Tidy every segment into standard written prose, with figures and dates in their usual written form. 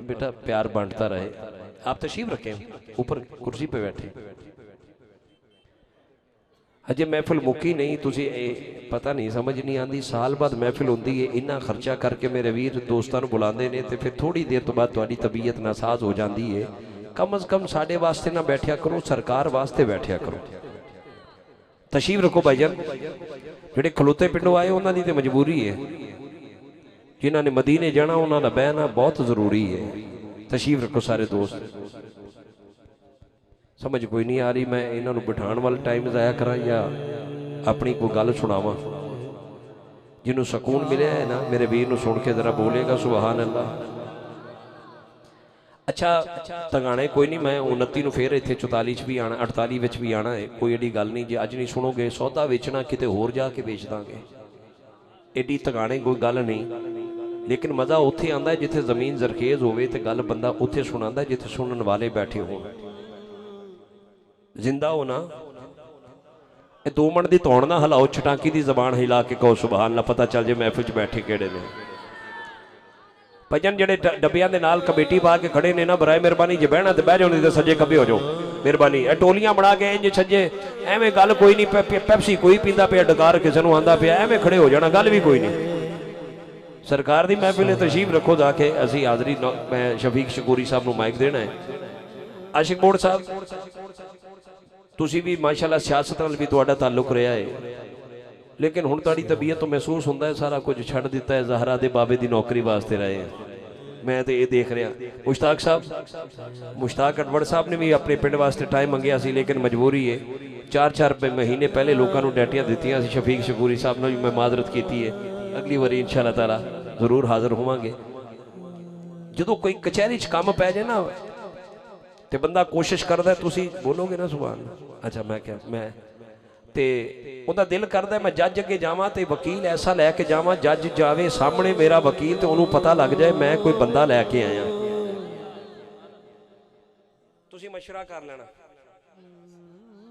बेटा प्यार बांटता रहे। आप तशरीफ रखें, ऊपर कुर्सी पे बैठे। अजे महफिल मुक्की नहीं, तुसी पता नहीं समझ नहीं आती, साल बाद महफिल होंदी है, इन्ना खर्चा करके मेरे वीर दोस्तों को बुलाते हैं, तो फिर थोड़ी देर तो बाद तुहाडी तबीयत नासाज हो जाती है। कम अज़ कम साढ़े वास्ते ना बैठिया करो, सरकार वास्ते बैठिया करो। तशरीफ रखो भाईजान। जिहड़े खलोते पिंडों आए उन्हां दी ते मजबूरी है, जिन्हां ने मदीने जाना उन्हां दा बहना बहुत जरूरी है। तशरीफ रखो सारे दोस्त। समझ कोई नहीं आ रही, मैं इन्हों बिठाने वाला टाइम ज़ाया करा या अपनी कोई गल सुनावा। जिन्हों सकून मिले है ना, मेरे वीर नूं सुन के जरा बोलेगा सुभान अल्लाह। अच्छा तगाने कोई नहीं, मैं 29 नूं फिर इत्थे 44 भी आना, 48 भी आना है, कोई एडी गल नहीं। जे अज नहीं सुनोगे सौदा वेचना किते होर जाके बेच दांगे, एडी तगाने कोई गल नहीं। लेकिन मज़ा उत्थे आंदा है जिथे जमीन जरखेज होवे ते गल बंदा उत्थे सुनांदा जिथे सुनन वाले बैठे हो। जिंदा हो ना, 2 मिनट की धौण ना हिलाओ, छटाकी की जबान हिला के कहो सुभान अल्लाह, पता चल जाए महफिल च बैठे किहड़े ने। भजन जिहड़े डब्बियां दे नाल कमेटी पा के खड़े ने ना, बराए मेहरबानी जे बहना ते बह जाओ, नहीं तो सज्जे खब्बे हो जाओ मेहरबानी। टोलियां बना के इंज सज्जे, एवें गल कोई नहीं। पैप्सी कोई पींदा पिया, डकार किसी नूं आंदा पिया, एवें खड़े हो जाना, गल भी कोई नहीं। सरकार दी महफिल तशरीफ रखो जाके, असीं हाज़री। मैं शफीक शकूरी साहब नूं माइक देना है। आशिक मोड़ साहब तुसी भी माशाअल्लाह सियासत नाल भी तुहाडा ताल्लुक रहा है, लेकिन हुण तुहाडी तबीयत तो महसूस होंदा है सारा कुछ छड्ड दिता है, ज़हरा दे बाबे दी नौकरी वास्ते रहे हैं। मैं तो ये देख रहा। मुश्ताक साहब, मुश्ताक अटवड़ साहब ने भी अपने पिंड वास्ते टाइम मंगया सी, लेकिन मजबूरी है। 4-4 महीने पहले लोगों को डैटियां दित्तियां सी। शफीक शकूरी साहब ने भी मैं माजरत की है, अगली बारी इंशाअल्लाह ताला जरूर हाजिर होवांगे। जो कोई कचहरी च काम पै जाए ना, तो बंदा कोशिश करता है, तुसी बोलोगे ना सुभान। अच्छा मैं क्या, मैं ते उहदा दिल करता है मैं जज अगे जावां ते वकील ऐसा लैके जावां, जज जावे सामने मेरा वकील, तो उन्होंने पता लग जाए मैं कोई बंदा लैके आया। तुसी मशवरा कर लेना,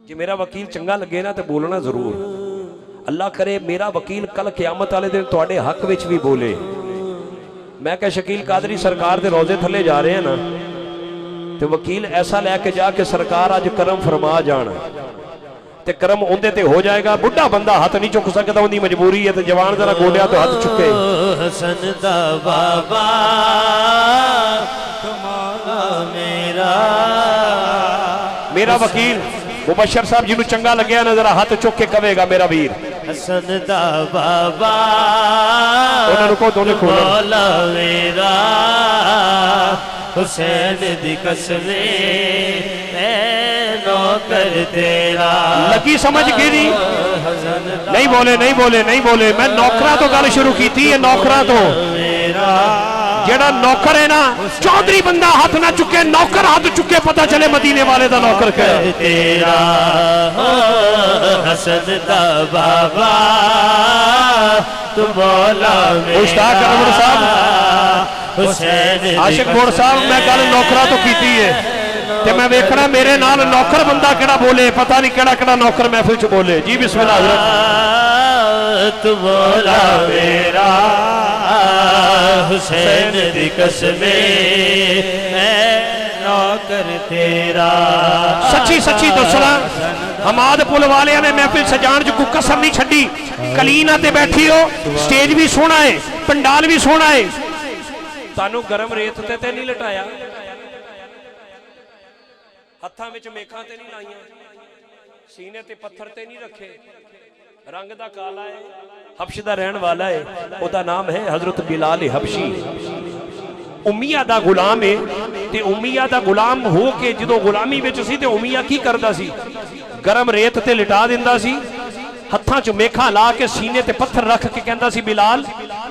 जे मेरा वकील चंगा लगे ना तो बोलना जरूर। अल्लाह करे मेरा वकील कल क़यामत वाले दिन तुहाडे हक विच भी बोले। मैं क्या शकील कादरी सरकार के रोजे थले जा रहे हैं ना, तो वकील ऐसा लैके जाके सरकार अज करम फरमा जाना, ते करम उहदे ते हो जाएगा। बुढ़ा बंदा हाथ नहीं चुक सकता, उहदी मजबूरी है, तो जवान जरा गोलिया तो हाथ चुके। हसन दा बाबा कमाला मेरा वकील मुबशर साहब जिन्हों चंगा लगे ना, जरा हाथ चुक के कहेगा मेरा वीर। हसन दा बाबा कमाला मेरा, हुसैन दी कसमे नौकर तेरा। लगी समझ गिरी, नहीं बोले नहीं बोले नहीं बोले। मैं नौकरा तो गल शुरू की थी, नौकरा तो जेड़ा नौकर है ना, चौधरी बंदा हाथ ना चुके, नौकर हाथ चुके, पता चले मदीने वाले दा नौकर है तेरा। हसन दा बाबा तू मौला मुश्ताक अटवड़ साहब, आशिक मोड़ साहब, मैं गल नौकरा तो की है, ते मैं वेखना मेरे नाल नौकर बंदा केड़ा बोले, पता नहीं केड़ा केड़ा नौकर महफिल च बोले। जी बिस्मिल्लाह हज़रत। तू मौला मेरा, हुसैन दी कसमे नौकर तेरा। सच्ची सच्ची दसना, हमाद पुल वाले ने महफिल सजान च कोई कसर नहीं छड्डी। कलीना ते बैठी हो, स्टेज भी सोहना है, पंडाल भी सोहना है, तानू गरम रेत ते नहीं लटाया, हत्थां विच मेखां ते नहीं लाइयां, सीने ते पत्थर ते नहीं रखे। रंग दा काला है, हबश दा रहन वाला है, ओदा नाम है हजरत बिलाल हबशी। उम्मिया दा गुलाम है, ते उम्मिया दा गुलाम हो के जो गुलामी विच सी, ते उम्मिया की करदा सी, गरम रेत ते लिटा दिंदा सी, हत्थां च मेखा ला के सीने ते पत्थर रख के कहंदा सी बिलाल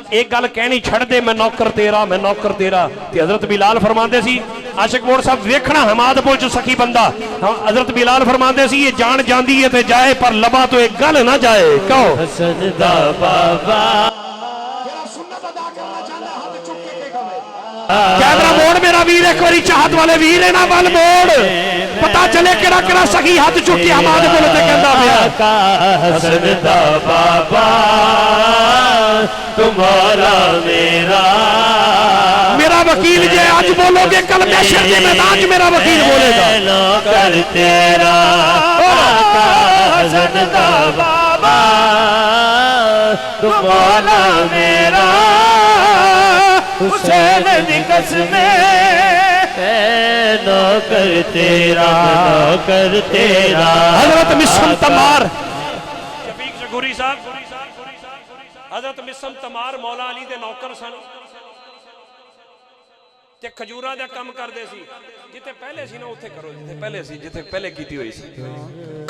एक गल कहनी छड़ दे, मैं नौकर तेरा, मैं नौकर तेरा। ते हजरत बिलाल फरमांदे सी, आशिक मोड़ साहब वेखना हमाद पुल च सखी बंदा, हजरत बिलाल फरमांदे सी ये जान जांदी है ते जाए, पर लबा तो एक गल ना जाए। कहो हसन दा बाबा कैमरा मोड़ मेरा वीर, एक बारी चाहत वाले वीर है ना, बल मोड़, पता चले केड़ा केड़ा सखी हाथ चुक के हमारे बोले ते कहंदा पिया का हसन दा बाबा तुम्हारा मेरा मेरा वकील जे आज बोलोगे कल महशर के मैदान च मेरा वकील बोलेगा नौकर तेरा आका हसन दा बाबा तुम्हारा मेरा हुसैन दी कसमें नौकर तेरा हजरत मिस्म तमार शफीक शगूरी साहब हजरत मिस्म तमार मौला अली दे नौकर सन ते खजूरा दा काम करदे सी जिथे पहले सी ना उथे करो जिथे पहले सी जिथे पहले कीती हुई सी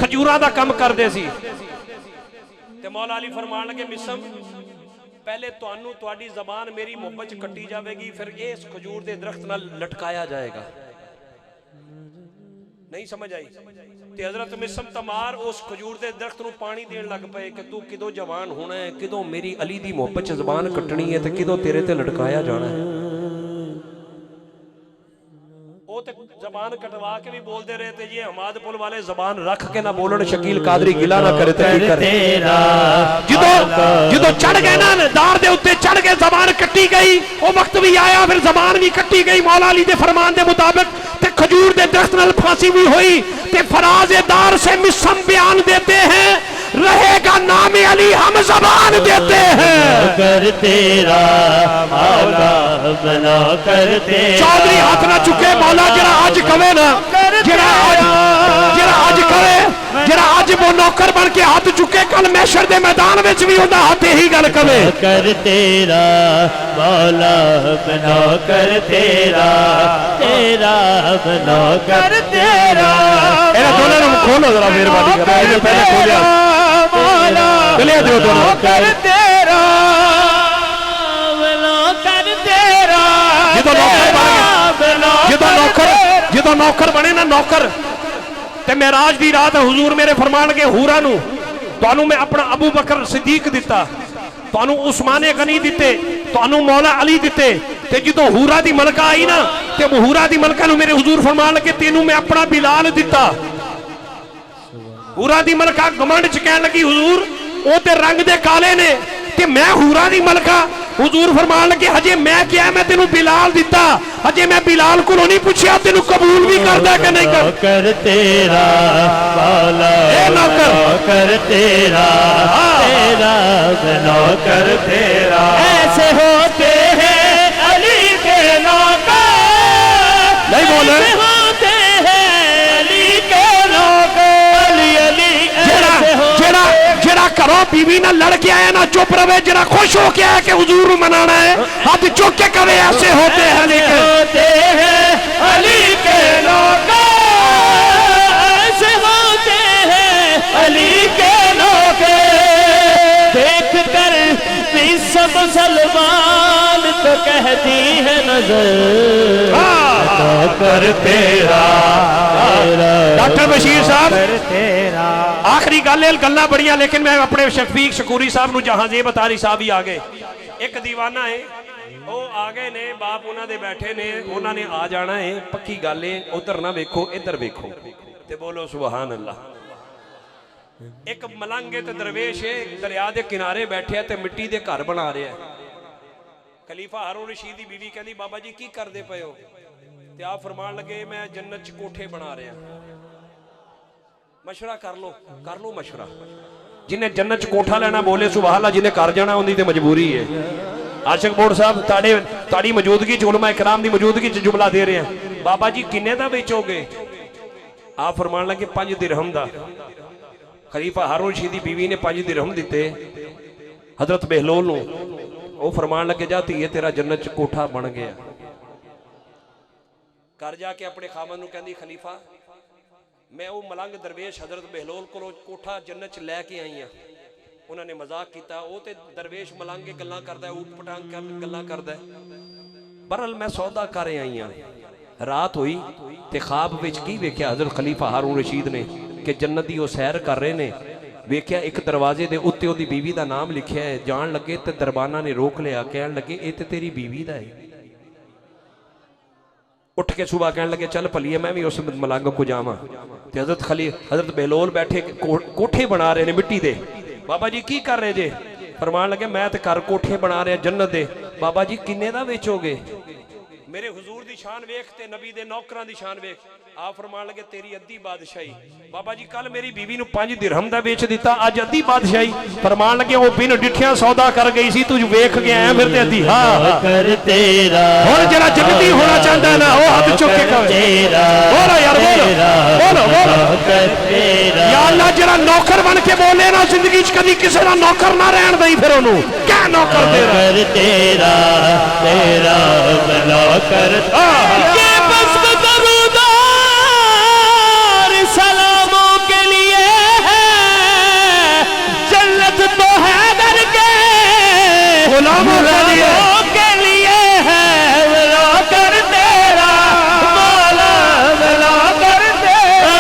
खजूरा दा काम करदे सी ते मौला अली फरमान लगे मिस्म पहले तुहानू तुहाडी ज़बान मेरी मुहब्बत च कट्टी जाएगी फिर इस खजूर दे दरख्त नाल लटकाया जाएगा नहीं समझ आई ते हजरत मिस्म तमार उस खजूर दे दरख्त नू पानी देन लग पे कि तू किदों जवान होना है किदों मेरी अली दी मुहब्बत च ज़बान कटनी है ते किदों तेरे ते लटकाया जाना है ओ ते ज़बान कटवा के भी बोलते रहे थे ये हमाद पुल वाले ज़बान रख के ना बोलन शकील कादरी गिला ना करे ते की करे जिदों चढ़ गए ना दार दे उत्ते चढ़ के ज़बान कट्टी गई वो वक्त भी आया फिर ज़बान भी कट्टी गई मौला अली दे फरमान दे मुताबिक ते खजूर दे दरख्त नाल फांसी भी हुई ते फराज़ेदार से मिस्म बयान देते हैं रहेगा नाम अली हम ज़बान देते हैं कर तेरा मौला बना कर तेरा चौधरी हाथ ना चुके मौला जरा आज कवे ना जरा आज करे जरा आज वो नौकर बन के हाथ चुके कल महशर दे मैदान में भी होता हाथ यही गल कवे कर तेरा मौला बना कर तेरा बना कर तेरा दोनों ने खोलो जरा मेहरबानी कर पहले खोलिया चले दो दोनों कर तेरा बना कर तेरा जो नौकर बने ना नौकर ते मेराज दी रात हुजूर मेरे फरमान के हूरा नू तुहानू मैं अपना अबू बकर सिद्दीक दिता तुहानू उस्माने गनी दिते तुहानू मौला अली दिते ते जो हूरा दी मलका आई ना ते हूरा दी मलका नू मेरे हुजूर फरमान लगे तेनू मैं अपना बिलाल दिता हूरा दी मलका गमंड च कहन लगी हुजूर ओ ते रंग दे काले ने ते मैं हूरा दी मलका हुजूर फरमान लगे हजे मैं क्या मैं तेनू बिलाल दिता हजे मैं बिलाल को नहीं पूछया तेनू कबूल भी करदा कि नहीं कर तेरा मौला कर तेरा कर तेरा ऐसे होते हैं अली के नौकर नहीं बोले होते हैं अली के नौकर अली जरा करो बीवी ना लड़ के आया ना चुप रहे जरा खुश हो के आया कि हुजूर मनाना है हाथ चुक के कवे ऐसे होते हैं अली के नौकर ऐसे होते हैं अली के नौकर देख कर सब सलमान तो कहती है नजर कर तेरा डॉक्टर बशीर साहब आखिरी गल गल्ला बड़ियां लेकिन मैं अपने शफीक शकूरी साहब नू जहांजेब अतारी साहब ही आ गए एक दीवाना है वो आ गए ने बाप उन्होंने बैठे ने उन्होंने आ जाना है पक्की गल है उधर ना वेखो इधर वेखो ते बोलो सुभान अल्लाह एक मलंग है ते दरवेश है दरिया के किनारे बैठे ते मिट्टी के घर बना रहा है खलीफा हारून रशीद की बीवी कहती बाबा जी की करते पे हो ते आप फरमान लगे मैं जन्नत च कोठे बना रहा मशवरा कर लो मशवरा जिन्हें जन्नत च कोठा लेना बोले सुभान अल्लाह जिन्हें कर जाना उनकी तो मजबूरी है आशिक बोर्ड साहब ताड़ी मौजूदगी च उलमा इकराम की मौजूदगी च जुमला दे रहे हैं बाबा जी किन्ने दा बेचोगे आप फरमान लगे 5 दिरहम दा खलीफा हारून रशीद की बीवी ने 5 दिरहम दिते हजरत बेहलोल नू वो फरमान लगे जा धीए तेरा जन्नत च कोठा बन गया घर जाके अपने खामन नू कहंदी खलीफा मैं वो मलंग दरवेश हजरत बेहलोल को कोठा जन्नत च लैके आई हाँ उन्होंने मजाक किया वो तो दरवेश मलंग गल्लां करदा है ऊट पटांग गल्लां करदा है बहरहाल मैं सौदा कर आई हाँ रात हुई ते ख्वाब विच की वेख्या हजरत खलीफा हारून रशीद ने कि जन्नत दी वो सैर कर रहे ने वेख्या एक दरवाजे दे उत्ते ओदी बीवी दा नाम लिखिया है जान लगे ते दरबाना ने रोक लिया कहन लगे ये ते तेरी बीवी दा है उठ के सुबह कहने लगे चल भलीए मैं भी उस मलंग को जावा। ते हजरत बेलोल बैठे कोठे बना रहे ने मिट्टी दे। बाबा जी की कर रहे जे? फरमान लगे मैं तो घर कोठे बना रहा जन्नत दे। बाबा जी किन्ने दा बेचोगे? मेरे हुजूर दी शान वेख ते नबी दे नौकरां दी शान वेख। आप फरमान लगे तेरी अद्धी बादशाही। बाबा जी कल मेरी बीवी नू 5 दिरहम दा बेच दिता, अज अद्धी बादशाही। फरमान लगे वो बिन डिठिया सौदा कर गई सी, तू वेख के आया मेरे ते अद्धी। हां कर तेरा हुण जरा जन्नती होना चाहता है ना वो हाथ चुक के कहे बोलो यार बोलो बोलो कर तेरा। या अल्लाह जरा नौकर बन के बोले ना जिंदगी च कदी किसी दा नौकर ना रहन दई। फिर ओनू क्या नौकर तेरा कर तेरा तेरा भला कर। ये बस दरूदार सलामों के लिए है, जन्नत तो है दर के गुलामों के लिए है। भला कर तेरा मौला भला कर तेरा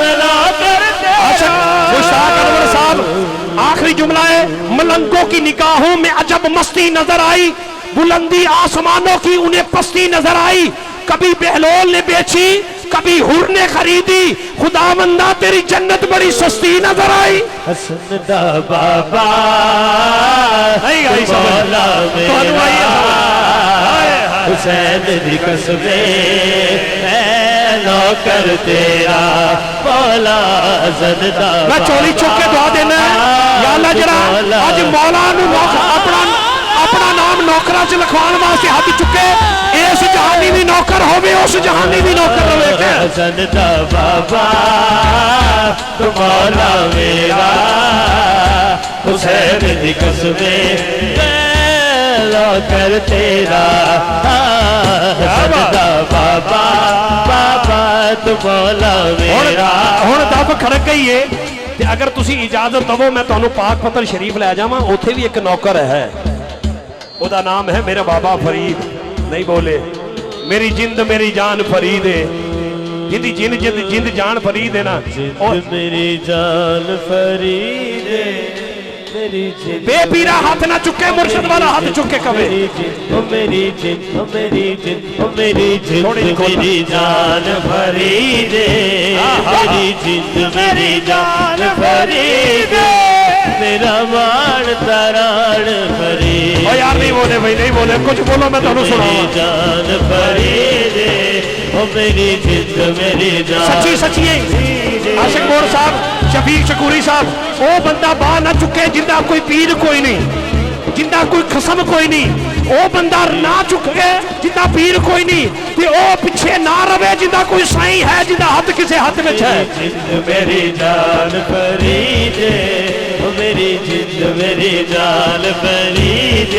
भला कर तेरा। मुश्ताक अनवर साहब आखिरी जुमला है। मलंगों की निगाहों में अजब मस्ती नजर आई, बुलंदी आसमानों की उन्हें पस्ती नजर आई। कभी बहलोल ने बेची कभी हुर ने खरीदी, खुदावंदा तेरी जन्नत बड़ी सस्ती नजर आई। हसन दा बाबा नहीं आई मौला मेरा समझ। हुसैन दी कसमे नौकर तेरा मौला। हसन दा मैं चोली चुक के दुआ देना है या अल्लाह जरा अज मौला नू अपना नाम नौकरा च लिखवाने वास्ते हाथ चुके। इस जहानी भी नौकर होवे उस जहानी भी नौकर रहे। हसन दा बाबा तू मौला मेरा हुसैन दी कसमे नौकर तेरा। हसन दा बाबा बाबा तू मौला मेरा। हुण दब खड़क गई है ते अगर तुसी इजाजत दवो मैं तुहानू पाक पत्तर शरीफ लै जावां। उत्थे भी एक नौकर है, ओदा नाम है मेरा बाबा फरीद। नहीं बोले मेरी जिंद मेरी जान फरीद है। जिंदी जिंद जान फरीद है ना। जिंद मेरी जान फरीद मेरी जिंद बेपीरा हाथ ना चुके, मुर्शिद वाला हाथ चुके कवे मेरी जिंद ओ मेरी जिंद ओ मेरी जिंद ओ मेरी जिंद मेरी जान फरीद मेरी जिंद मेरी जान फरीद मेरा मान तरान फरीद। ओ यार नहीं बोले भाई नहीं बोले, कुछ बोलो मैं तुहानू सुनाऊं। जान फरीद ओ मेरी जिंद मेरी जान। सच्ची सच्ची आशिक मोर साहब शफीक शकूरी साहब वो बंदा बाह ना चुके जिंदा कोई पीर कोई नहीं, जिंदा कोई खसम कोई नहीं। वो बंदा ना चुके जिंदा पीर कोई नहीं, ते वो पिछे ना रवे जिंदा कोई साई है, जिंदा हाथ किसी हाथ में है। जिंद मेरी जान फरीद मेरी जिंद मेरी जान फरीद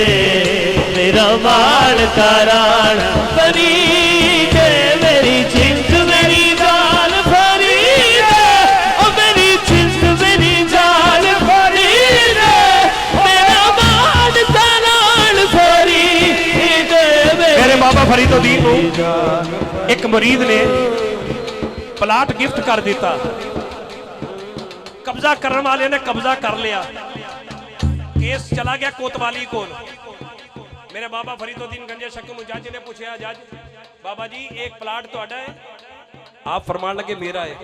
मेरा माल तारान फरीद मेरी जिंद मेरी जान फरीद ओ मेरी जिंद मेरी जान फरीद मेरा माल तारान फरीद। मेरे बाबा फरीदुद्दीन को एक मरीद ने प्लाट गिफ्ट कर दिता, कब्जा करने वाले ने कब्जा कर लिया, केस चला गया कोतवाली को। मेरे बाबा फरीदुद्दीन गंजे शक्म जज ने पूछा जज बाबा जी एक प्लाट तुहाडा है? आप फरमान लगे मेरा है।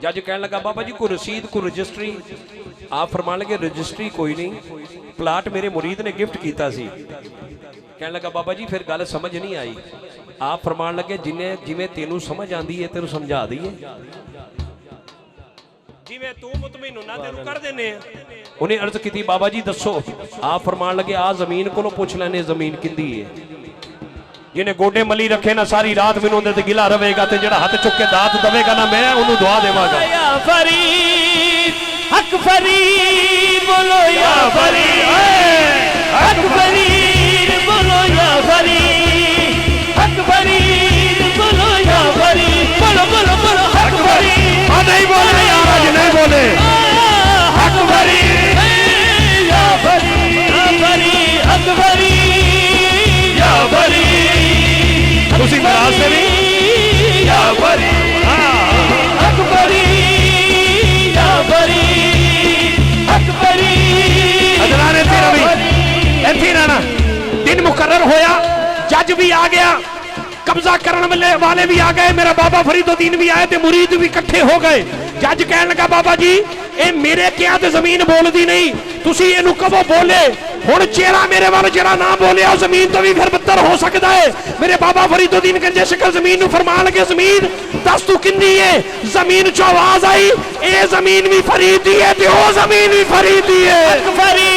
जज कहने लगा बाबा जी कोई रसीद कोई रजिस्ट्री? आप फरमान लगे रजिस्ट्री कोई नहीं, प्लाट मेरे मुरीद ने गिफ्ट किया सी। कहने लगा बाबा जी फिर गल समझ नहीं आई। आप फरमान लगे जिमें तेनू समझ आती है तेनू समझा दी है, जिवें तू मुतमिन होना तेनू कर देने। उन्हें अर्ज की बाबा जी दसो। आप फरमान लगे आ जमीन को पूछ लेने जमीन किंदी है। जिन्हें गोडे मली रखे ना सारी रात मैनू उहदे ते गिला रवेगा, ते जेड़ा हाथ चुक के दात दवेगा ना मैं उन्होंने दुआ देवांगा। या फरीद हक फरीद बोलो या फरीद हक फरीद बोलो या फरीद हक फरीद बोलो या फरीद बोलो बोलो बोलो हक फरीद। नहीं बोले यार आज नहीं बोले हक फरीद या फरीद हक फरीद या फरीद उसी नाराज से भी या फरीद हक फरीद या फरीद हक फरीद। अदनान तेरा भी ऐथी रहना। दिन मुकर्रर होया, जज भी आ गया, कब्जा करने वाले भी आ गए, मेरा बाबा फरीदुद्दीन भी आए, मुरीद भी इकट्ठे हो गए। जज कह लगा बाबा जी ये मेरे क्या ते जमीन बोलती नहीं, तुसी इहनू कहो बोले। हुण चेहरा मेरे वाल जरा ना बोलिया जमीन तो भी फिर बदतर हो सकता है। मेरे बाबा फरीदुद्दीन गंजे शकल जमीन नू फरमान लगे, जमीन दस तू किन्नी है? जमीन चो आवाज आई, ए जमीन भी फरीद दी है ते ओ जमीन भी फरीद दी है। अकबरी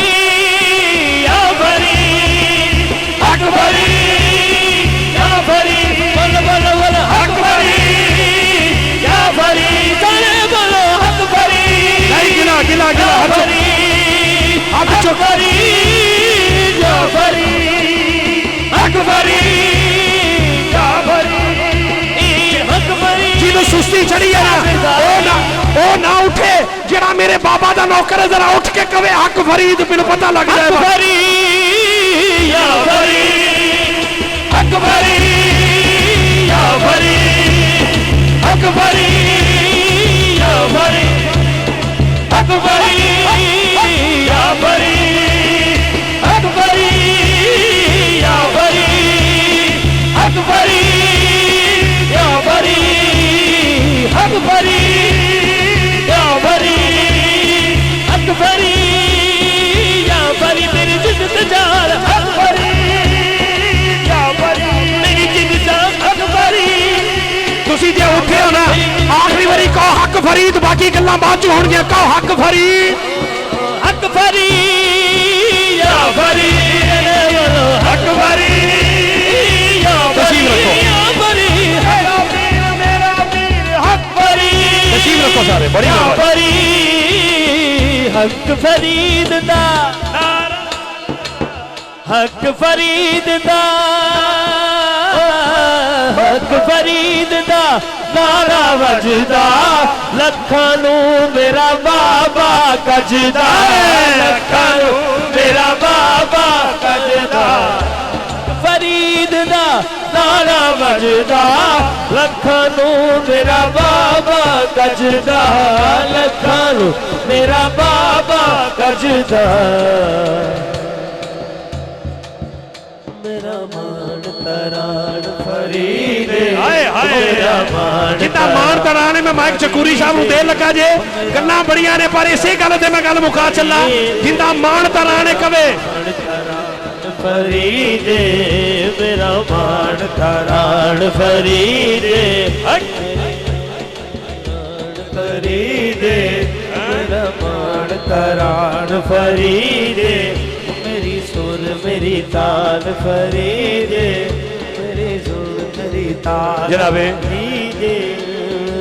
या फरीद, अकबरी या फरीद, बोलो बोलो बोलो अकबरी या फरीद, बोलो अकबरी। नहीं गिला गिला गिला अकबरी अकबरी या फरीद, अकबरी या फरीद, अकबरी। जिन्हों सुस्ती चढ़ी है ना ओ ना उठे, जरा मेरे बाबा दा नौकर है जरा उठ के कवे हक फरीद, मैनू पता लग जाए। अकबरी या फरीद, अकबरी या फरीद, अकबरी या फरीद, अकबरी या फरीद, अकबरी या फरीद, अकबरी या फरीद, अकबरी या फरीद, अकबरी या फरीद, मेरी जिद जान अकबरी या फरीद, मेरी जिद जान अकबरी। तुसी जे उठे हो ना आखिरी बारी कहो हक फरीद, बाकी गल्लां बाद च होणगियां, कहो हक फरीद, अकबरी या फरीद, अकबरी या फरीद, या फरीद, मेरा पीर मेरा पीर हक फरीद। नसीब रखो सारे, बड़ी या बात। फरीद हक फरीद दा, हक फरीद दा, हक फरीद दा नारा वजदा, लखां नू मेरा बाबा कजदा, लखां नू मेरा बाबा कजदा। फरीद दा नारा वजदा, लखां नू मेरा बाबा कजदा, लखां नू मेरा बाबा कजदा। मेरा मान तरान फरीद, जितना मान तराने में माइक चकूरी साहब दे लगा जे, गल्लां बड़ियां ने पर इसे गल ते मैं गल मुका चला, जिंदा मान तराने कवे फरीद, मेरा मान तरान फरीद, फरीद मेरा मान तरान फरीद, मेरी सुर मेरी तान फरीद, मेरी सुर मेरी तान जनाबे फरीद,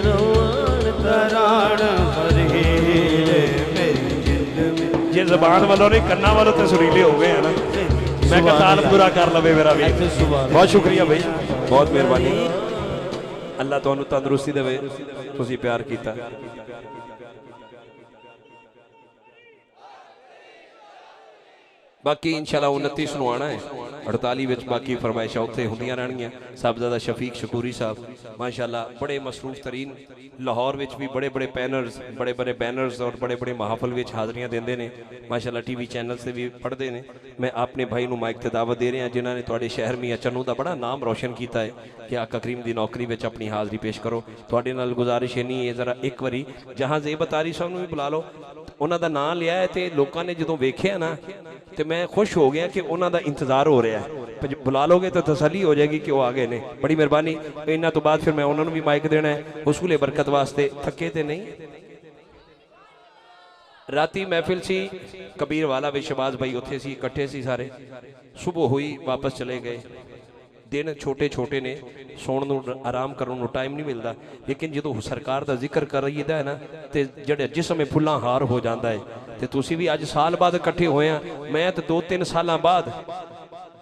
मान तरान फरीद, मेरी जिंद में। जे जबान वालों नहीं कन्ना वालों तो सुरीले हो गए हैं ना, मैं कहा ताल पूरा कर लवे मेरा भी। बहुत शुक्रिया भाई, बहुत मेहरबानी। अल्लाह तुहानू तंदुरुस्ती देवे, तुसी प्यार कीता। बाकी इंशाल्लाह 29 ਨੂੰ आना है, 48 ਵਿੱਚ बाकी फरमाइशा उत्थे ਹੁੰਦੀਆਂ ਰਹਿਣਗੀਆਂ। साहबजादा शफीक शकूरी साहब माशाल्लाह बड़े मसरूफ तरीन, लाहौर विच भी बड़े बड़े पैनर्स, बड़े बड़े बैनर्स और बड़े बड़े महाफल विच हाज़रियां देंदे ने माशाल्लाह, टीवी चैनल से भी पढ़ते हैं। मैं अपने भाई नू माइक ते दावत दे रहा जिन्होंने तुहाडे शहर मियां चन्नू का बड़ा नाम रोशन किया है कि आका करीम की नौकरी विच अपनी हाज़री पेश करो। तुहाडे नाल गुजारिश इन्नी है जरा एक बारी जहां ज़ेब अतारी साहब नू भी बुला लो, उन्हां दा नाम लिया है तो लोगों ने जो वेख्या ना तो मैं खुश हो गया कि उन्हां दा इंतजार हो रहा है। बुला लोगे तो तसली हो जाएगी कि वो आ गए ने, बड़ी मेहरबानी। इन्हां तो बाद फिर मैं उन्होंने भी माइक देना है हुसूल बरकत वास्ते। थके तो नहीं, राती महफिल सी कबीर वाला विच शहबाज भाई उत्थे सी, इकट्ठे सी सारे। सुबह हुई वापस चले गए। दिन छोटे छोटे ने, सोण नूं आराम करन नूं टाइम नहीं मिलता, लेकिन जो सरकार का जिक्र करीदा है ना तो जड़े जिसम फुल्लां हार हो जाता है। तो तुसी भी अज साल बाद इकट्ठे होए हैं, मैं तो 2-3 साल बाद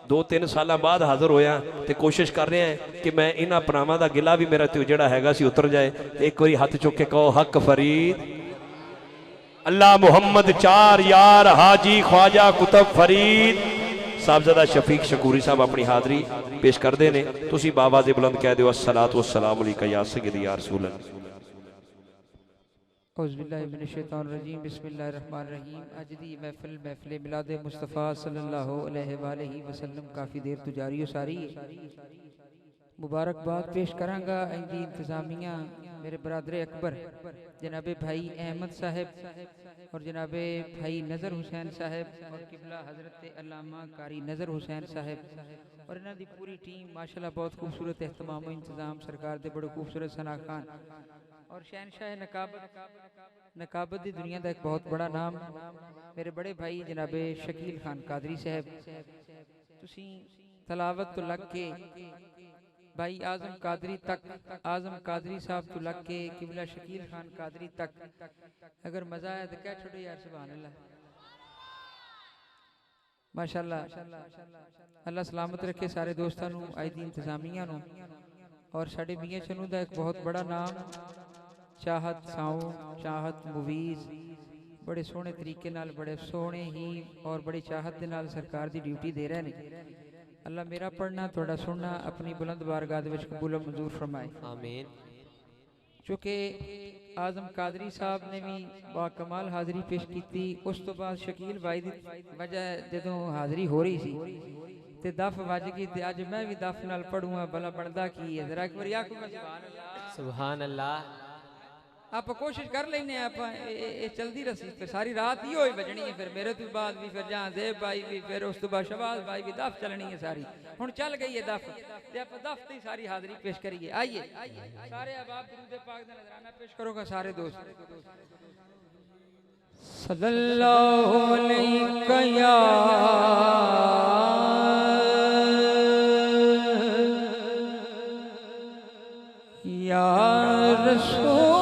2-3 साल बाद हाज़र होया तो कोशिश कर रहे हैं कि मैं इन्हां भरावां दा गिला भी मेरा तो जिहड़ा हैगा सी उतर जाए। एक बारी हथ चुक के कहो हक फरीद, अल्लाह मुहम्मद चार यार हाजी ख्वाजा कुतुब फरीद। साहबजादा शफीक शकूरी साहब अपनी हाज़री पेश करते हैं, तुसी बावाज़े बुलंद कह दो अस्सलातु वस्सलामु अलैका या सय्यदी या रसूल अल्लाह। औज़ुबिल्लाहि मिनश्शैतानिर्रजीम, बिस्मिल्लाहिर्रहमानिर्रहीम। अज दी महफिल मिलाद मुस्तफ़ा सल्लल्लाहु अलैहि वसल्लम काफ़ी देर तो जारी हो सारी है। मुबारकबाद पेश करांगा इंदी इंतजामिया मेरे बरदर अकबर जनाबे भाई अहमद साहब और जनाबे भाई नज़र हुसैन साहब और किबला हज़रत अल्लामा कारी नज़र हुसैन साहब और इन्हां दी पूरी टीम माशाल्लाह बहुत खूबसूरत एहतमाम इंतजाम सरकार दे बड़े खूबसूरत सना खान और शहनशाह नकाबत दी दुनिया का एक बहुत बड़ा नाम मेरे बड़े भाई जनाबे शकील खान कादरी साहब तुसी तलावत तो लग के भाई आजम कादरी तक आजम कादरी साहब तो लग के किबला शकील खान कादरी तक अगर मजा आया तो क्या छोड़ो यार सुभान अल्लाह माशाल्लाह अल्लाह सलामत रखे सारे दोस्तों नू आई दी इंतजामिया नू और साडे मियां चनू दा एक बहुत बड़ा नाम चाहत साउंड चाहत मूवीज बड़े सोहने तरीके नाल बड़े सोहने ही और बड़ी चाहत दे नाल सरकार दी ड्यूटी दे रहे ने अल्लाह मेरा पढ़ना थोड़ा सुनना अपनी बुलंद बारगाह दे विच कबूल मंजूर फरमाए आमीन। चूँकि आजम कादरी साहब ने भी बाकमाल हाज़री पेश की उस तो बाद शकील भाई दी वजह जो हाज़री हो रही सी ते दफ वज गई ते अज मैं भी दफ नाल पढ़ूंगा भला बनता की है जरा एक बार आखो सुभान अल्लाह। आप कोशिश कर लेने आप चलती रसी फिर सारी रात ही होई बजनी है फिर मेरे तो बाद भी फिर जहाँ जेब भाई भी फिर उस तो बाद शबाज भाई भी दफ चलनी है सारी हुन चल गई है दफ ते आप दफ ते सारी हाज़री पेश करिए आइए सारे अब आप दुरूद पाक दा नजराना पेश करोगा सारे दोस्त सल्लल्लाहु अलैहि या रसूल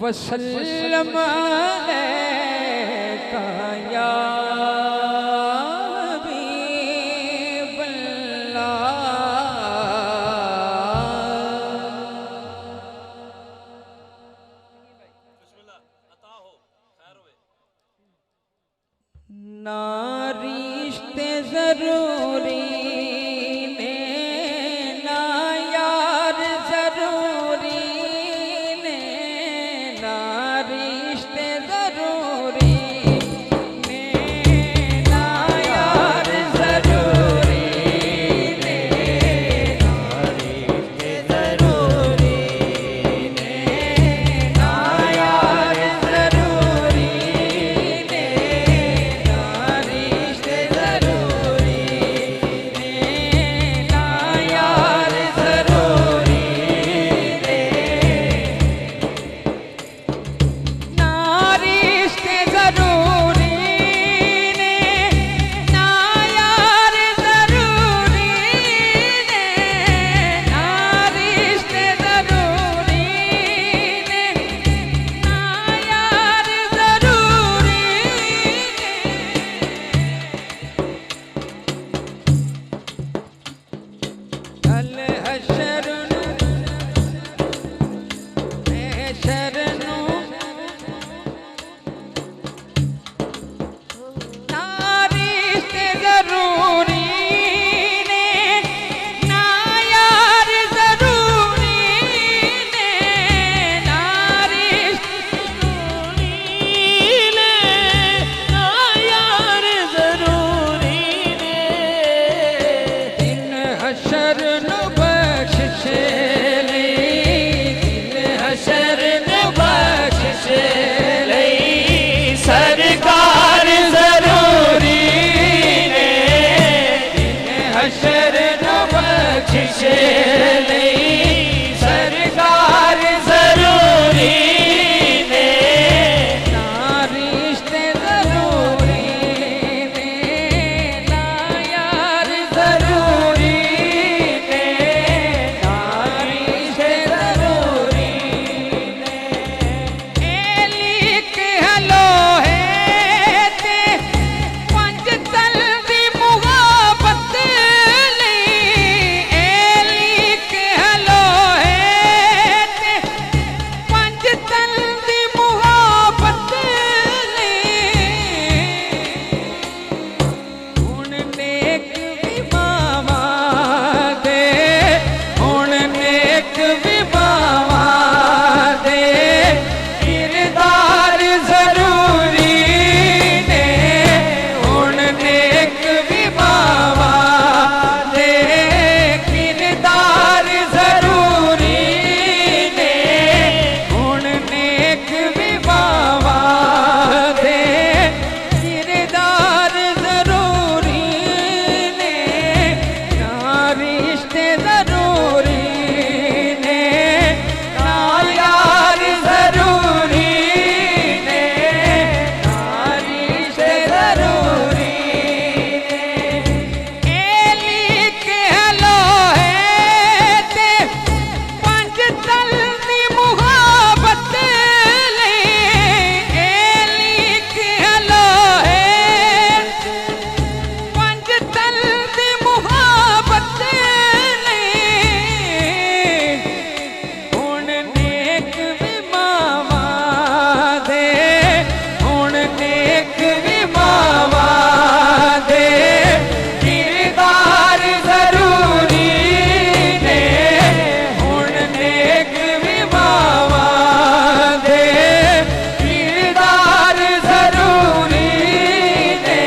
वसल्लम अलैका या हबीबल्लाह। ना रिश्ते जरूरी ने ना यार जरूरी ने ना रिश्ते जरूरी ने ना यार जरूरी ने ना रिश्ते जरूरी ने ना यार जरूरी ने ना रिश्ते जरूरी नेक विमावा दे किरदार जरूरी ने हुण नेक विमावा दे किरदार जरूरी ने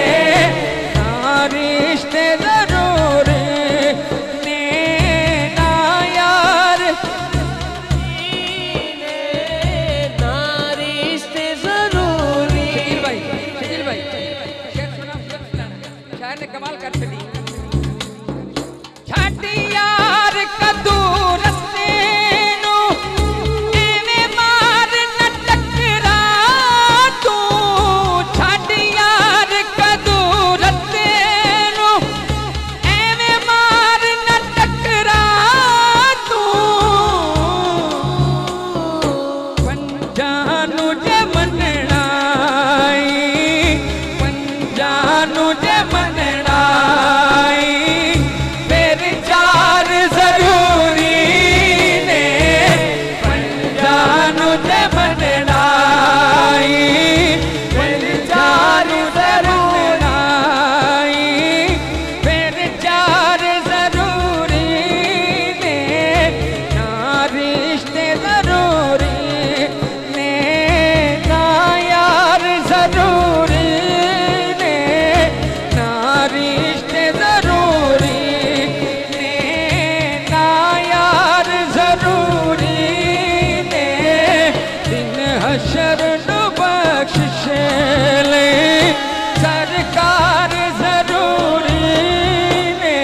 ना रिश्ते जरूरी ने ना यार शकील भाई शेर सुना शायर ने कमाल कर छड़ी छाटी यार कदू रस्ते नु एने मार न टकरा तू छाटी यार कदू रस्ते नु एने मार न टकरा तू पंजानु जे मननाई पंजानु जे मननाई फिर चार जरूरी ने पंजानु जे मननाई फिर चार जरूरी फिर चार जरूरी ने ना रिश्ते जरूरी ने ना यार जरूरी ने ना रिश्ते जरूरी ने ना यार जरूरी ने दिन हशर नु बख्शिश ले सरकार जरूरी ने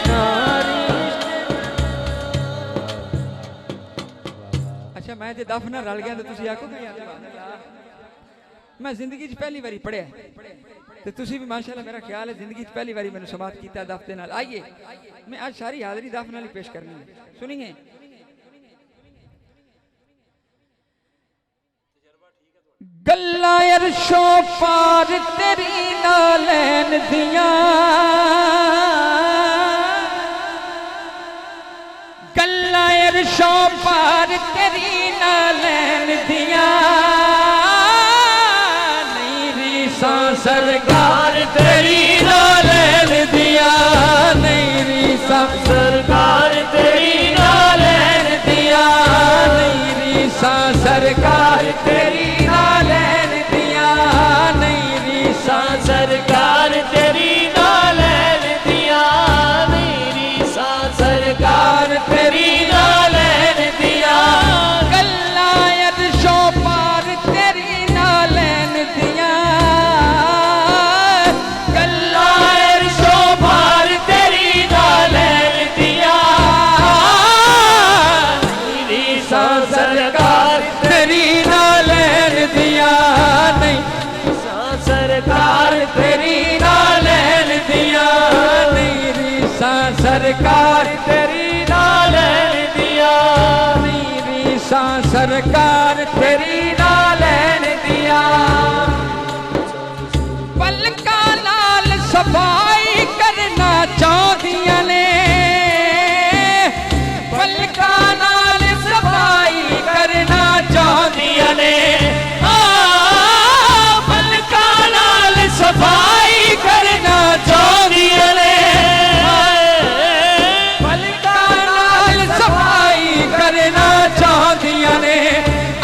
ना रिश्ते अच्छा मैं जे दफ ना रल गया तो तुसी आखोगे यार मैं जिंदगी च पहली बारी पढ़िया तो तुसी भी माशाल्लाह मेरा ख्याल है जिंदगी च पहली बारी मैंने समाप्त किया दफ दे नाल आइए मैं आज सारी हाजरी दफ नाल ही पेश करनी है सुनिए गल्ला अरशो पार तेरी नालैन दिया गल्ला अरशो पार तेरी नालैन दिया नहीं रीसा सरकार तेरी नालैन दिया नहीं रीसा सरकार तेरी नालैन दिया नहीं रीसा सरकार तेरी नालैन दिया नहीं रीसा सरकार तेरी नालैन दिया नहीं रीसा सरकार तेरी नालैन दिया गल्ला अरशो पार तेरी नालैन दिया गल्ला अरशो पार तेरी नालैन दिया नहीं रीसा सरकार तेरी नालैन दिया नहीं रीसा सरकार तेरी नालैन दिया नहीं रीसा सरकार तेरी नालैन दिया नहीं रीसा सरकार तेरी नालैन दिया पलका नाल सफाई करना चाहदियां ने पलका नाल सफाई करना चाहदियां ने पलका नाल सफाई करना चाहदियां ने पलका नाल सफाई करना चाहदियां ने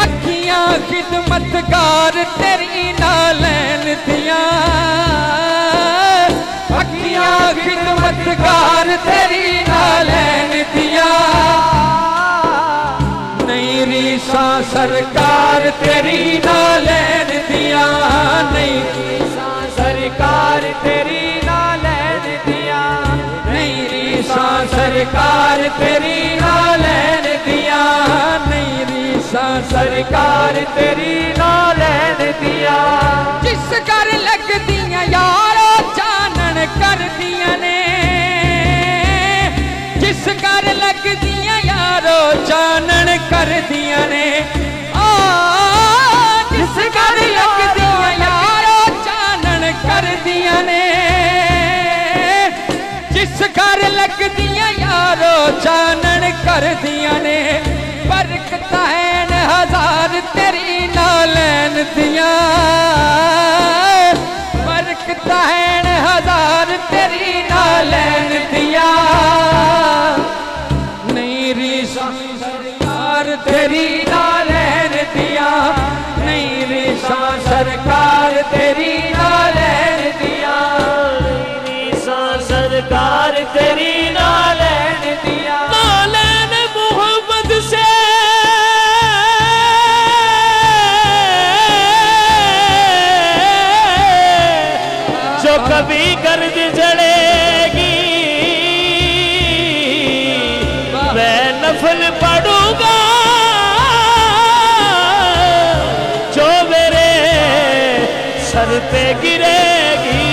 अखियां खिदमतगार तेरी नालैन दिया अखियां खिदमतगार तेरी नालैन दिया नहीं रीसा सरकार तेरी नालैन दिया नहीं रीसा सरकार तेरी नालैन दिया नहीं रीसा सरकार तेरी नालैन दिया नहीं रीसा सरकार तेरी नालैन दिया जिस घर लगदियां यारो चानन करदियां ने जिस घर लगदियां यारो चानन करदियां ने जिस घर लगदियां यारो चानन करदियां ने जिस घर लगदियां यारो चानन करदियां ने बरकत है हजार तेरी नालैन दिया बरकतां हैं हजार तेरी नालैन दिया नहीं रीसा सरकार तेरी नालैन दिया नहीं रीसा सरकार तेरी नालैन दिया रीसा सरकार तेरी नालैन दिया नालैन मोहम्मद से जो कभी गर्द जड़ेगी मैं नफल पढ़ूंगा जो मेरे सर पे गिरेगी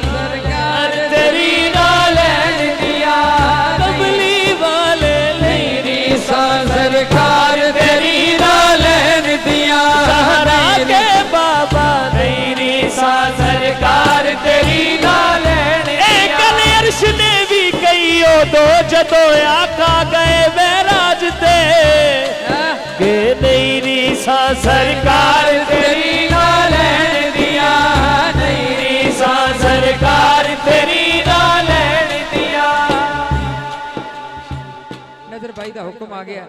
सरकार तेरी नालैन दिया कमली वाले रीसा सरकार तेरी नालैन दिया सहरा के बाबा नहीं रीसा सरकार तेरी नालैन एक अर्श ने भी कईयो दो जदों आका गए महराज ते के नहीं रीसा सरकार तेरी नालैन दिया नहीं रीसा सरकार तेरी नालैन दिया नजर भाई का हुक्म आ गया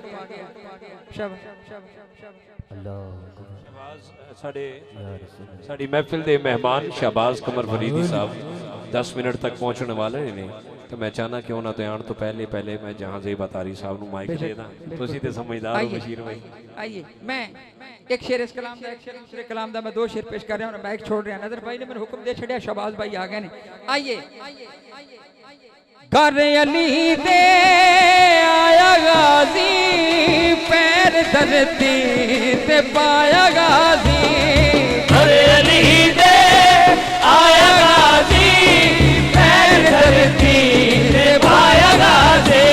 साड़ी महफिल के मेहमान शहबाज कमर फरीदी साहब 10 मिनट तक पहुंचने वाले ने तो मैं चाहना कि उन्होंने आने तो पहले मैं जहां से बतारी साहब को माइक दे दा तुसी ते समझदार हो बशीर भाई आइए मैं एक शेर इस कलाम दा एक शेर दूसरे कलाम दा मैं दो शेर पेश कर रहा हूं माइक छोड़ रहा नजर भाई ने मेरे हुक्म दे छड़िया शहबाज भाई आ गए ने आइए कर अली दे आया गाजी पैर धरती ते पाया गाजी कर अली दे आया गाजी पैर धरती ते पाया गाजी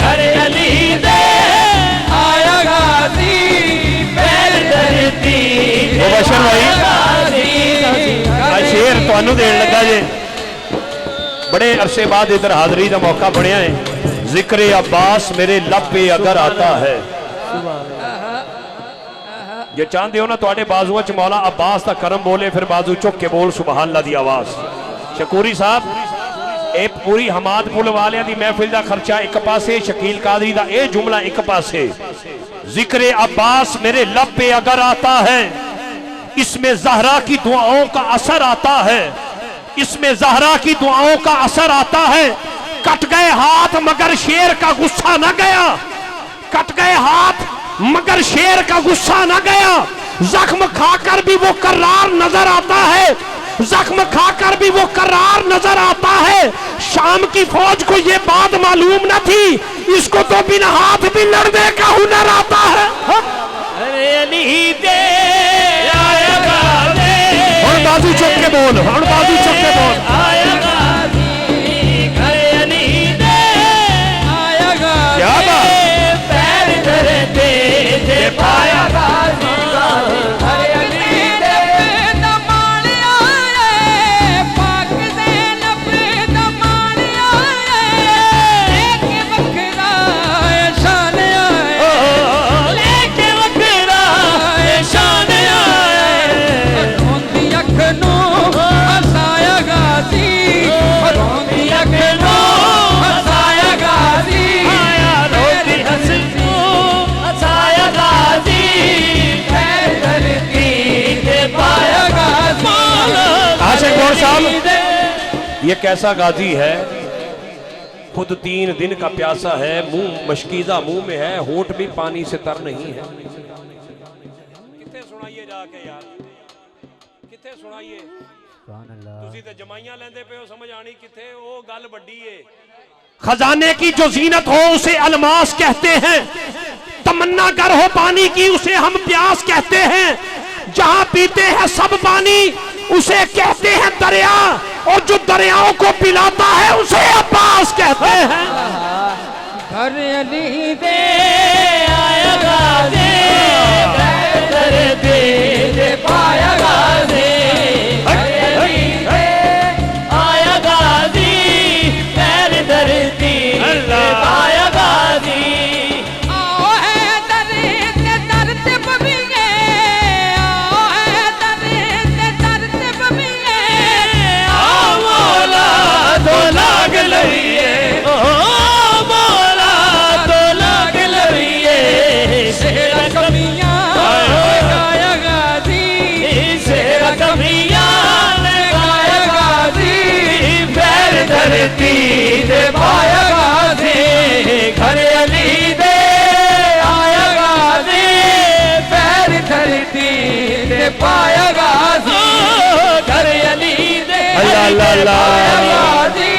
कर अली दे आया गाजी पैर धरती मुबशर भाई शेर तुहानू देन लगा जे बड़े अरसे बाद इधर हाजरी का मौका बनया है जिक्र अब्बास मेरे लब पे अगर आता है जे चाहते हो ना तुहाडे बाजुआं च मौला अब्बास का करम बोले फिर बाजू चुक के बोल सुबहान अल्लाह दी आवाज शकूरी साहब ए पूरी हमाद पुल वालियां दी महफिल का खर्चा एक पासे शकील कादरी का यह जुमला एक पासे जिक्र अब्बास मेरे लब पे अगर आता है इसमें ज़हरा की दुआओं का असर आता है इसमें ज़हरा की दुआओं का असर आता है कट गए हाथ मगर शेर का गुस्सा न गया कट गए हाथ मगर शेर का गुस्सा न गया जख्म खाकर भी वो करार नजर आता है जख्म खाकर भी वो करार नजर आता है शाम की फौज को ये बात मालूम न थी इसको तो बिना हाथ भी लड़ने का हुनर आता है अरे अली दे आया गाजी और बाजू चुक के बोल और बाजू चुक के बोल आया गाजी अरे अली दे आया गाजी क्या बात पैर धरते ते पाया गाजी अरे अली दे दमानिया पाक दे नबी दमानिया एक बखरा शान आए लेके वकरा शान आए रोंदी अख नू हसाया गाजी रोंदी अख नू हसाया गाजी आया रोती हंसू हसाया गाजी पैर धरती ते पाया गाजी आशिक गौर साहब ये कैसा गाजी है खुद 3 दिन का प्यासा है मुंह मशकीजा मुंह में है होठ भी पानी से तर नहीं है किथे सुनाइए जाके यार किथे सुनाइए तुसी ते जमाइयां लेंदे पे हो समझ आनी किथे ओ गल बड्डी है खजाने की जो जीनत हो उसे अलमास कहते हैं तमन्ना गर हो पानी की उसे हम प्यास कहते हैं जहां पीते हैं सब पानी उसे कहते हैं दरिया और जो दरियाओं को पिलाता है उसे अब्बास कहते हैं घर अली दे आया गाजी पैर धरती ते पाया गाजी आया गाजी पैर धरती ते पाया गाजी आओ है दर धरती ते पाया गाजी घर अली दे अल्लाह अल्लाह अल्लाह गाजी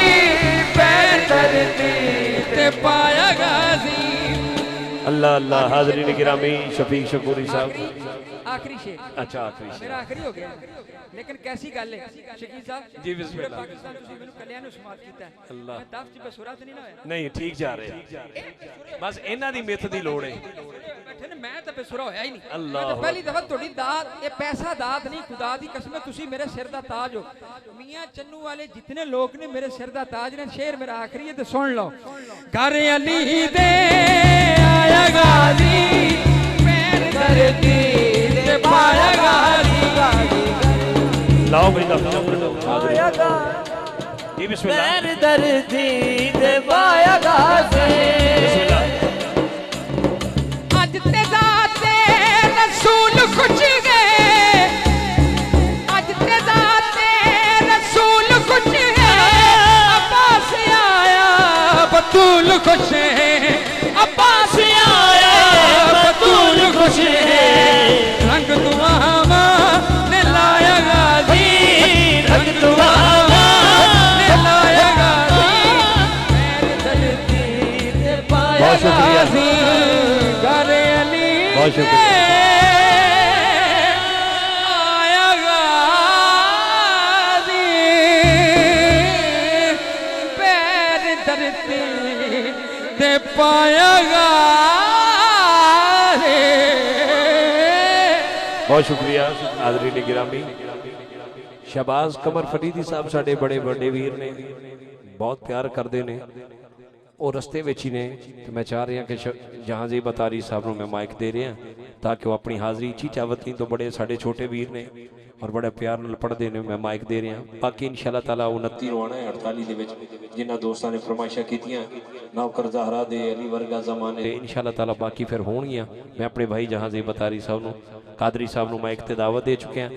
पैर धरती ते पाया गाजी। अल्लाह अल्लाह। हाज़रीन गिरामी, शफीक शकूरी साहब। आखिरी शेर, अच्छा आखिरी शेर। मेरा आखिरी हो गया, लेकिन कैसी गल है शकील साहब जी, बिस्मिल्लाह। पूरे पाकिस्तान तुसीं मैनूं कल्याण नु समात कीता है। अल्लाह। मैं दफ च बेसुरा ते नहीं ना होया नहीं ठीक जा रहे बस इन्हां दी मिथ दी लोड़ है। बैठे ने, मैं तो बेसुरा होया ही नहीं। अल्लाह। मैं तो पहली दफा थोड़ी दात, ये पैसा दात नहीं, खुदा दी कसम है तुसीं मेरे सिर दा ताज हो। मियां चन्नू वाले जितने लोग ने मेरे सिर दा ताज ने। शेर मेरा आखिरी है तो सुन लो। घर अली दे आया गाजी पैर धरती ते पाया गाजी लाओ भाई लफ्ज़ जी बिस्मिल्लाह। पैर धरती ते पाया गाजी बिस्मिल्लाह। अज ते जाते रसूल कुछ गए, अज ते जाते रसूल कुछ है, अब्बास आया बतूल खुश है, अब्बास आया बतूल खुश है। रंग दुआवा ने लाया गाजी, रंग दुआवा ने लाया गाजी पैर धरती ते पाया बहुत शुक्रिया। गाजी घर अली बहुत शुक्रिया। आया गाजी पैर धरती ते पाया गाजी। बहुत शुक्रिया हाज़रीन गिरामी। शहबाज कमर फरीदी साहब साडे बड़े बड़े वीर ने, बहुत प्यार करते ने, और रस्ते विच ही ने। तो मैं चाह रहा कि जहांज़ीब अतारी साहब को मैं माइक दे रहा ताकि वो अपनी हाज़री चीचा वतनी तो बड़े साडे छोटे वीर ने और बड़े प्यार नाल पढ़ते हैं। मैं माइक दे रहा बाकी इंशाअल्लाह ताला 29 ਨੂੰ आना है 48 ਦੇ ਵਿੱਚ जिन्हां दोस्तों ने फरमाइशां कीतियां नौकर ज़हरा दे अली वर्गा ज़माने ते इंशाअल्लाह ताला बाकी फिर होणगियां। मैं अपने भाई जहांज़ीब अतारी साहब को कादरी साहब को माइक ते दावत दे चुके हैं।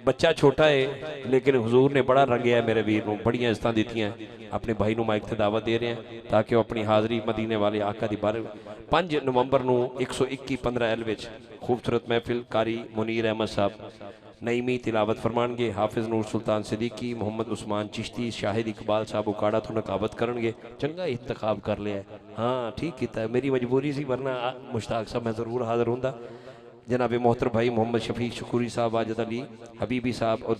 बच्चा छोटा है लेकिन हुजूर ने बड़ा रंगया है मेरे वीर को, बड़ियां इज्जतां दित्तियां। अपने भाई को माइक ते दावत दे रहे हैं ताकि वो अपनी हाज़री मदीने वाले आका दी बार 5 नवंबर ਨੂੰ 121 15L ਵਿੱਚ खूबसूरत महफिल कारी मुनीर अहमद साहब नईमी तिलावत फरमानगे। हाफिज़ नूर सुल्तान सिद्दीकी, मोहम्मद उस्मान चिश्ती, शाहिद इकबाल साहब उकाड़ा तो नकाबत करनगे। चंगा इंतखाब कर लिया है, हाँ ठीक किया है, मेरी मजबूरी सी, वरना मुश्ताक साहब मैं ज़रूर हाज़िर होंदा। जनाब मोहतर भाई मोहम्मद शफीक शकूरी साहब, वाजिद अली हबीबी साहब और